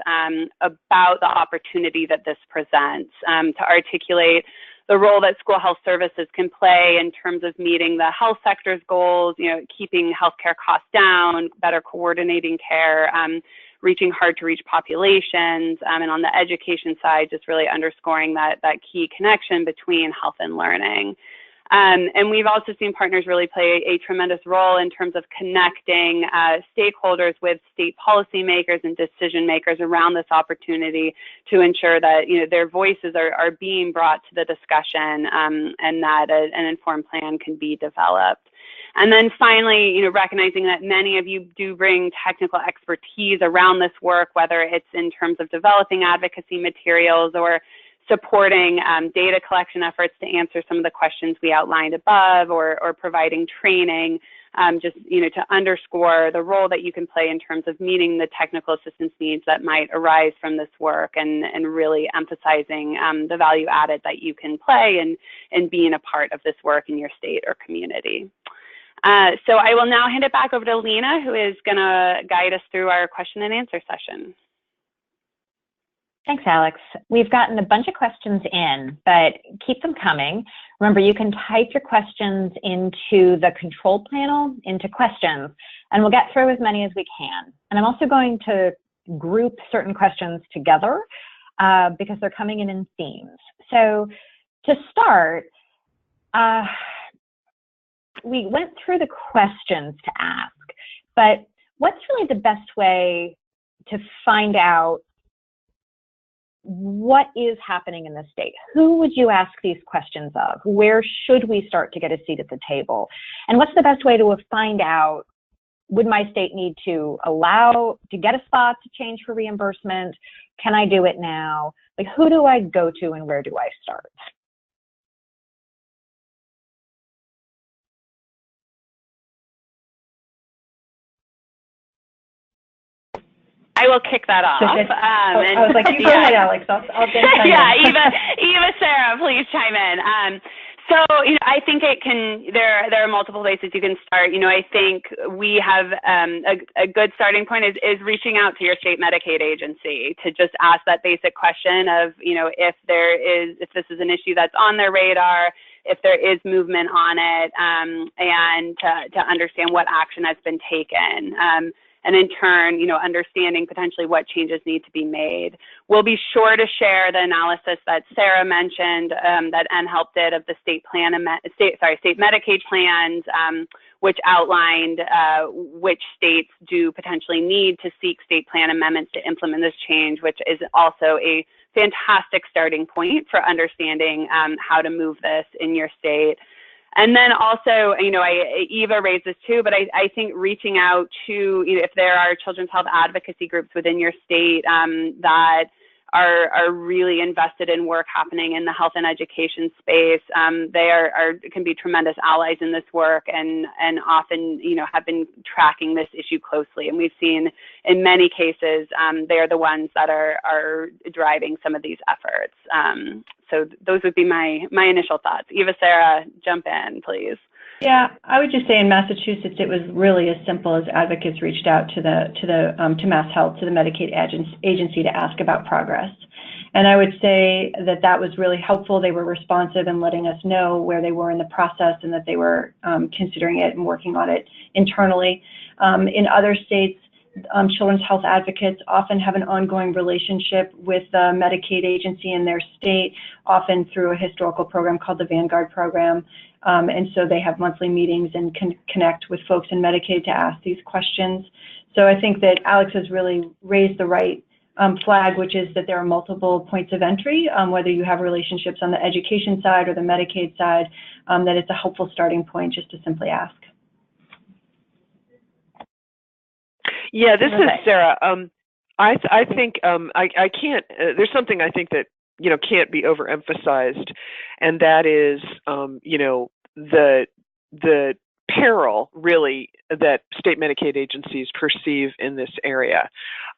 about the opportunity that this presents, to articulate the role that school health services can play in terms of meeting the health sector's goals, keeping healthcare costs down, better coordinating care, reaching hard to reach populations, and on the education side, just really underscoring that key connection between health and learning. And we've also seen partners really play a tremendous role in terms of connecting stakeholders with state policymakers and decision makers around this opportunity to ensure that their voices are being brought to the discussion, and that an informed plan can be developed. And then finally, recognizing that many of you do bring technical expertise around this work, whether it's in terms of developing advocacy materials or supporting data collection efforts to answer some of the questions we outlined above, or providing training, just to underscore the role that you can play in terms of meeting the technical assistance needs that might arise from this work, and really emphasizing the value added that you can play in being a part of this work in your state or community. So I will now hand it back over to Lena, who is going to guide us through our question and answer session.
Thanks, Alex. We've gotten a bunch of questions in, but keep them coming. Remember, you can type your questions into the control panel, into questions, and we'll get through as many as we can. And I'm also going to group certain questions together because they're coming in themes. So to start, we went through the questions to ask, but what's really the best way to find out what is happening in the state? Who would you ask these questions of? Where should we start to get a seat at the table? And what's the best way to find out, would my state need to allow to get a spot to change for reimbursement? Can I do it now? Like, who do I go to and where do I start?
I will kick that off.
I was like, you go ahead, Alex. I'll chime
yeah,
in.
Eva, Sarah, please chime in. So, I think there are multiple places you can start. I think we have a good starting point is reaching out to your state Medicaid agency to just ask that basic question of, if this is an issue that's on their radar, if there is movement on it, and to understand what action has been taken. And in turn, understanding potentially what changes need to be made. We'll be sure to share the analysis that Sarah mentioned, that NHELP did of the state Medicaid plans, which outlined which states do potentially need to seek state plan amendments to implement this change, which is also a fantastic starting point for understanding how to move this in your state. And then also, Eva raised this too, but I think reaching out to, if there are children's health advocacy groups within your state that are really invested in work happening in the health and education space, they can be tremendous allies in this work and often, have been tracking this issue closely. And we've seen in many cases, they're the ones that are driving some of these efforts. So those would be my initial thoughts. Eva, Sarah, jump in, please.
Yeah, I would just say in Massachusetts, it was really as simple as advocates reached out to Mass Health, to the Medicaid agency to ask about progress. And I would say that was really helpful. They were responsive in letting us know where they were in the process and that they were considering it and working on it internally. In other states, children's health advocates often have an ongoing relationship with the Medicaid agency in their state, often through a historical program called the Vanguard program. And so they have monthly meetings and can connect with folks in Medicaid to ask these questions. So I think that Alex has really raised the right flag, which is that there are multiple points of entry, whether you have relationships on the education side or the Medicaid side, that it's a helpful starting point just to simply ask.
Yeah, this is Sarah. I think I can't. There's something I think that can't be overemphasized, and that is the peril really that state Medicaid agencies perceive in this area.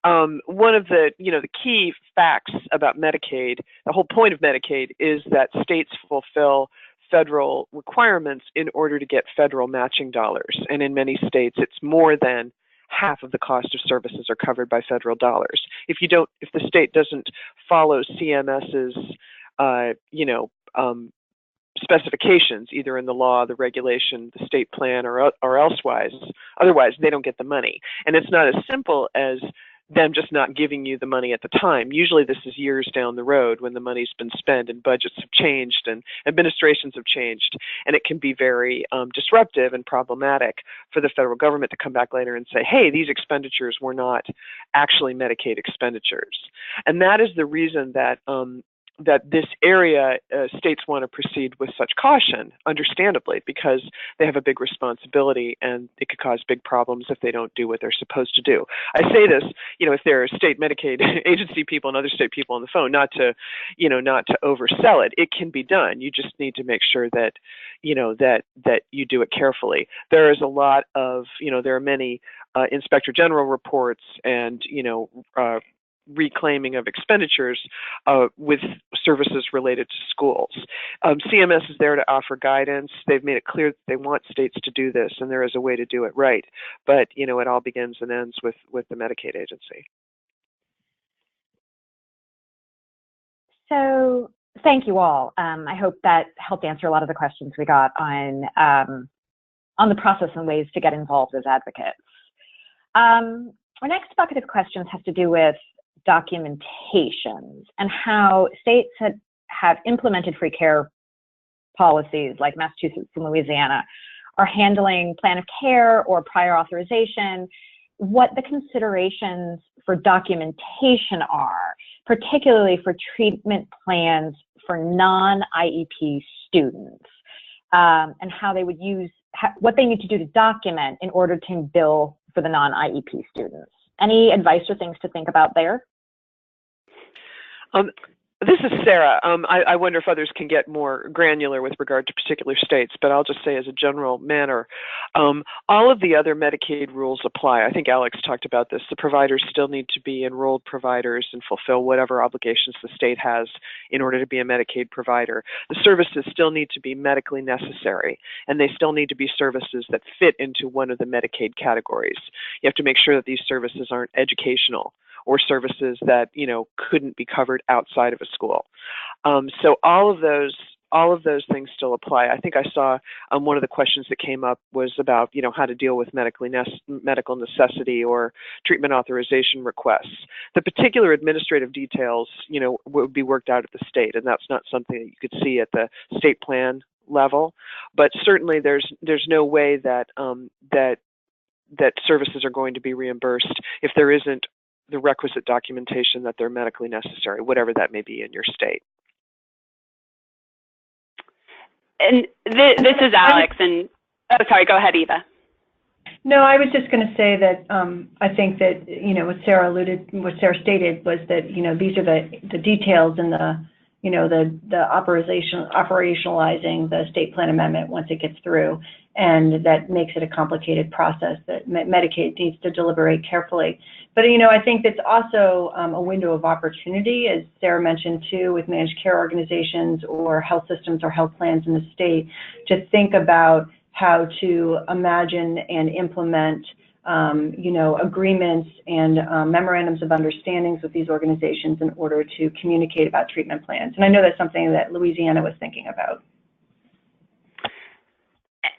One of the the key facts about Medicaid, the whole point of Medicaid is that states fulfill federal requirements in order to get federal matching dollars, and in many states it's more than half of the cost of services are covered by federal dollars. If the state doesn't follow CMS's, specifications, either in the law, the regulation, the state plan, or elsewise, otherwise they don't get the money. And it's not as simple as them just not giving you the money at the time. Usually this is years down the road when the money's been spent and budgets have changed and administrations have changed. And it can be very disruptive and problematic for the federal government to come back later and say, hey, these expenditures were not actually Medicaid expenditures. And that is the reason that that this area, states want to proceed with such caution, understandably, because they have a big responsibility and it could cause big problems if they don't do what they're supposed to do. I say this, if there are state Medicaid agency people and other state people on the phone, not to oversell it. It can be done. You just need to make sure that, that you do it carefully. There is a lot of, there are many Inspector General reports and, reclaiming of expenditures with services related to schools. CMS is there to offer guidance. They've made it clear that they want states to do this, and there is a way to do it right. But, you know, it all begins and ends with the Medicaid agency.
So thank you all. I hope that helped answer a lot of the questions we got on the process and ways to get involved as advocates. Our next bucket of questions has to do with documentations and how states have implemented free care policies like Massachusetts and Louisiana are handling plan of care or prior authorization, what the considerations for documentation are, particularly for treatment plans for non-IEP students, and how they would use, what they need to do to document in order to bill for the non-IEP students. Any advice or things to think about there?
This is Sarah. I wonder if others can get more granular with regard to particular states, but I'll just say as a general manner, all of the other Medicaid rules apply. I think Alex talked about this. The providers still need to be enrolled providers and fulfill whatever obligations the state has in order to be a Medicaid provider. The services still need to be medically necessary, and they still need to be services that fit into one of the Medicaid categories. You have to make sure that these services aren't educational or services that, you know, couldn't be covered outside of a school. So all of those things still apply. I think I saw one of the questions that came up was about, you know, how to deal with medical necessity or treatment authorization requests. The particular administrative details, you know, would be worked out at the state, and that's not something that you could see at the state plan level. But certainly, there's no way that that services are going to be reimbursed if there isn't the requisite documentation that they're medically necessary, whatever that may be in your state.
And this is Alex, and oh, sorry, go ahead, Eva.
No, I was just going to say that I think that, you know, what Sarah stated was that, you know, these are the details and the, you know, the operationalizing the state plan amendment once it gets through, and that makes it a complicated process that Medicaid needs to deliberate carefully. But, you know, I think that's also a window of opportunity, as Sarah mentioned too, with managed care organizations or health systems or health plans in the state, to think about how to imagine and implement you know, agreements and memorandums of understandings with these organizations in order to communicate about treatment plans. And I know that's something that Louisiana was thinking about.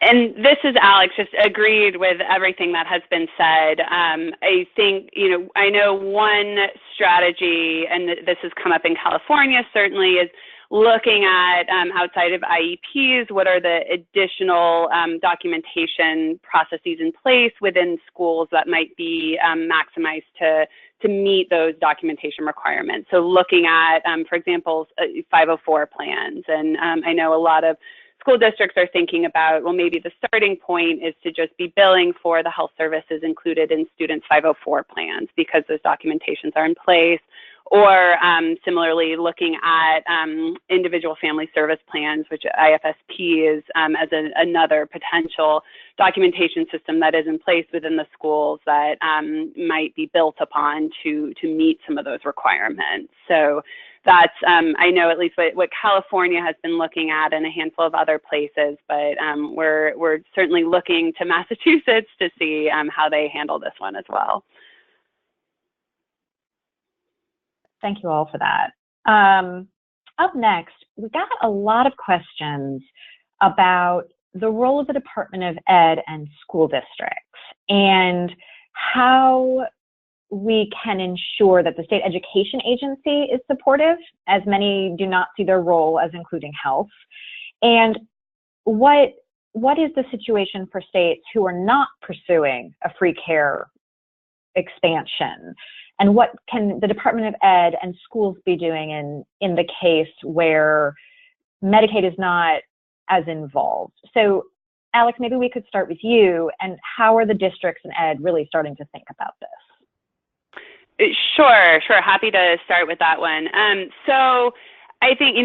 And this is Alex, just agreed with everything that has been said. I think, you know, I know one strategy, and this has come up in California certainly, is looking at outside of IEPs, what are the additional documentation processes in place within schools that might be maximized to meet those documentation requirements. So looking at, for example, 504 plans. And I know a lot of school districts are thinking about, well, maybe the starting point is to just be billing for the health services included in students' 504 plans because those documentations are in place. Or similarly, looking at individual family service plans, which IFSP is as another potential documentation system that is in place within the schools that might be built upon to meet some of those requirements. So that's, I know at least what California has been looking at and a handful of other places, but we're certainly looking to Massachusetts to see how they handle this one as well.
Thank you all for that. Up next, we got a lot of questions about the role of the Department of Ed and school districts and how we can ensure that the state education agency is supportive, as many do not see their role as including health. And what is the situation for states who are not pursuing a free care expansion? And what can the Department of Ed and schools be doing in the case where Medicaid is not as involved? So, Alex, maybe we could start with you. And how are the districts and Ed really starting to think about this?
Sure. Happy to start with that one. So I think,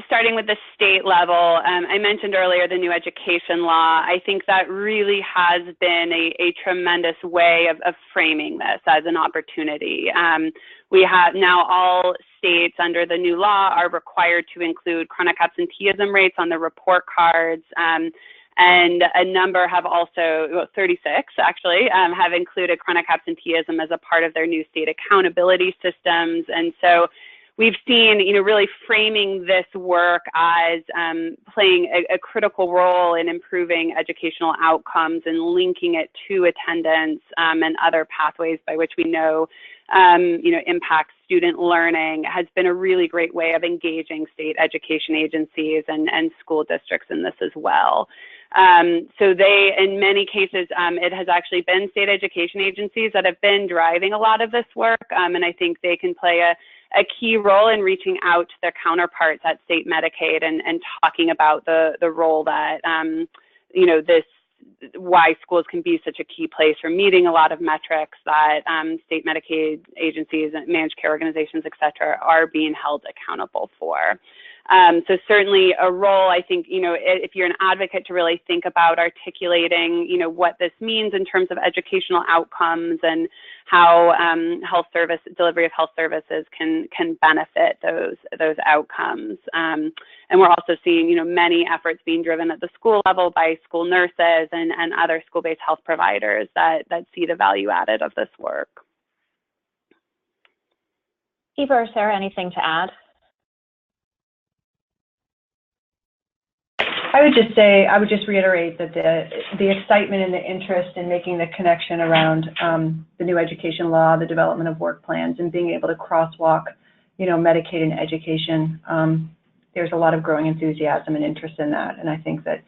starting with the state level, I mentioned earlier the new education law. I think that really has been a tremendous way of framing this as an opportunity. We have now all states under the new law are required to include chronic absenteeism rates on the report cards. And a number have also, 36 actually, have included chronic absenteeism as a part of their new state accountability systems. And so we've seen, really framing this work as playing a critical role in improving educational outcomes and linking it to attendance and other pathways by which we know, impacts student learning has been a really great way of engaging state education agencies and school districts in this as well. So they, in many cases, it has actually been state education agencies that have been driving a lot of this work, and I think they can play a key role in reaching out to their counterparts at state Medicaid and talking about the role that, why schools can be such a key place for meeting a lot of metrics that state Medicaid agencies and managed care organizations, et cetera, are being held accountable for. So certainly a role, I think, if you're an advocate to really think about articulating, what this means in terms of educational outcomes and how delivery of health services can benefit those outcomes. And we're also seeing, many efforts being driven at the school level by school nurses and other school-based health providers that see the value added of this work.
Eva or Sarah, anything to add?
I would just reiterate that the excitement and the interest in making the connection around the new education law, the development of work plans, and being able to crosswalk, Medicaid and education, there's a lot of growing enthusiasm and interest in that. And I think that,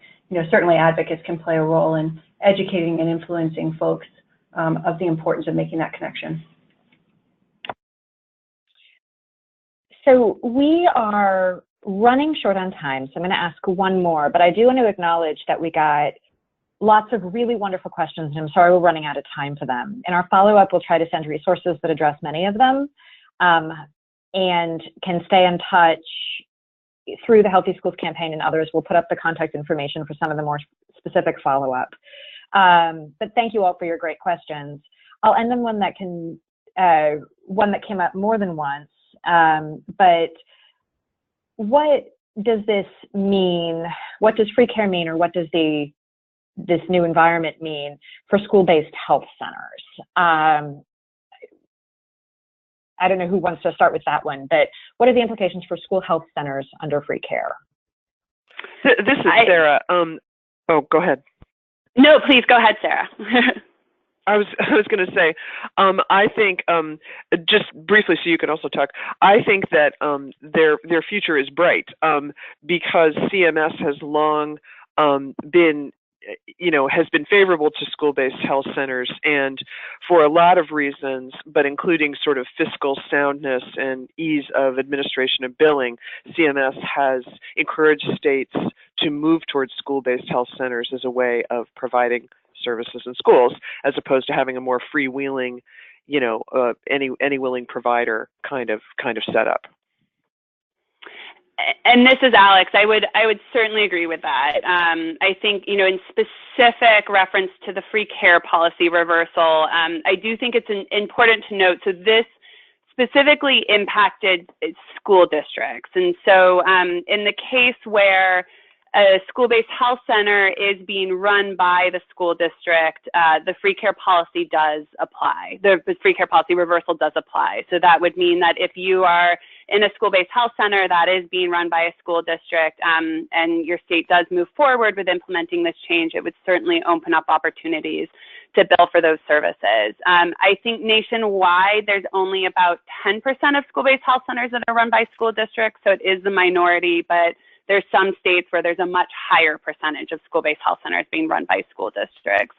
certainly advocates can play a role in educating and influencing folks of the importance of making that connection.
So we are running short on time, so I'm going to ask one more, but I do want to acknowledge that we got lots of really wonderful questions, and I'm sorry we're running out of time for them. In our follow-up, we'll try to send resources that address many of them and can stay in touch through the Healthy Schools campaign and others. We'll put up the contact information for some of the more specific follow-up. But thank you all for your great questions. I'll end on one that came up more than once, but what does this mean? What does free care mean, or what does this new environment mean for school-based health centers? I don't know who wants to start with that one, but what are the implications for school health centers under free care?
This is Sarah. Oh, go ahead.
No, please go ahead, Sarah.
I was going to say, I think, just briefly so you can also talk, I think that their future is bright because CMS has long been, has been favorable to school-based health centers, and for a lot of reasons, but including sort of fiscal soundness and ease of administration of billing, CMS has encouraged states to move towards school-based health centers as a way of providing services in schools, as opposed to having a more freewheeling, any willing provider kind of setup.
And this is Alex. I would certainly agree with that. I think, in specific reference to the free care policy reversal, I do think it's important to note, so this specifically impacted school districts. And so in the case where a school-based health center is being run by the school district, the free care policy does apply. The free care policy reversal does apply. So that would mean that if you are in a school-based health center that is being run by a school district and your state does move forward with implementing this change, it would certainly open up opportunities to bill for those services. I think nationwide, there's only about 10% of school-based health centers that are run by school districts, so it is the minority, but there's some states where there's a much higher percentage of school-based health centers being run by school districts.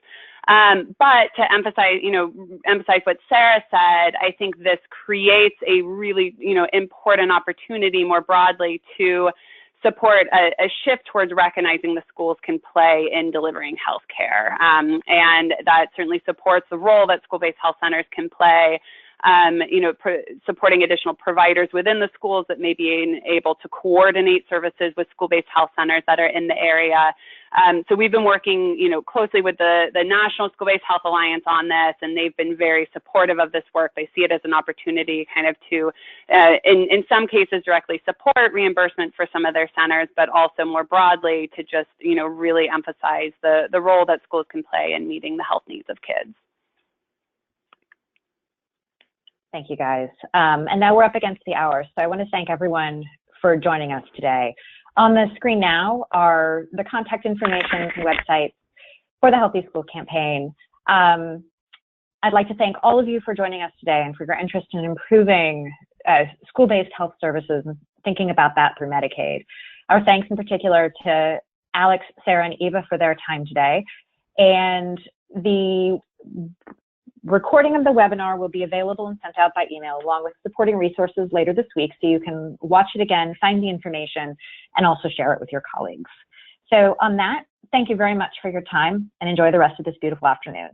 But to emphasize what Sarah said, I think this creates a really, important opportunity more broadly to support a shift towards recognizing the schools can play in delivering healthcare. And that certainly supports the role that school-based health centers can play supporting additional providers within the schools that may be able to coordinate services with school-based health centers that are in the area. So we've been working, closely with the National School-Based Health Alliance on this, and they've been very supportive of this work. They see it as an opportunity kind of to, in some cases, directly support reimbursement for some of their centers, but also more broadly to just, really emphasize the role that schools can play in meeting the health needs of kids.
Thank you, guys. And now we're up against the hour, so I want to thank everyone for joining us today. On the screen now are the contact information and websites for the Healthy School campaign. I'd like to thank all of you for joining us today and for your interest in improving school-based health services and thinking about that through Medicaid. Our thanks in particular to Alex, Sarah, and Eva for their time today. And the recording of the webinar will be available and sent out by email along with supporting resources later this week, so you can watch it again, find the information, and also share it with your colleagues. So on that, thank you very much for your time and enjoy the rest of this beautiful afternoon.